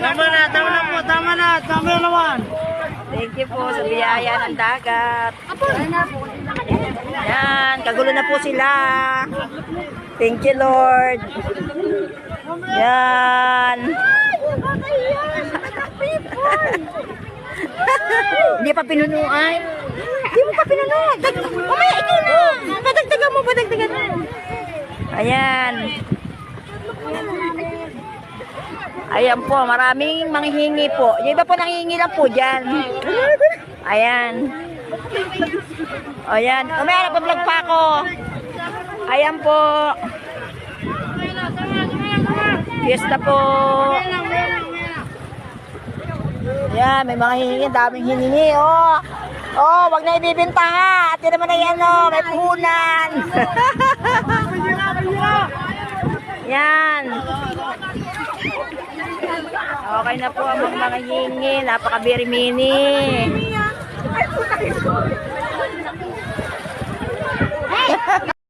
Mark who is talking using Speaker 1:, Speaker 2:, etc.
Speaker 1: Tama na naman.
Speaker 2: Thank you po sa biyaya ng dagat. Yan, kagulo na po sila. Thank you, Lord. Yan. Hindi pa pinunuan. Hindi mo pa pinunuan. Mamaya, ikaw na. Padagdagan mo. Ayan. Ayan po, maraming manghihingi po. Yung iba po nanghihingi lang po dyan. Ayan. Ayan. Mamaya, nagpa-vlog pa ako. Ayan po. Fiesta po. Yan, may mga hihingi, daming hiningi, oh. Oh, wag na ibibenta ha. At yun naman na yan, oh, may puhunan. Yan. Okay na po ang mga hihingi. Napaka-very mini.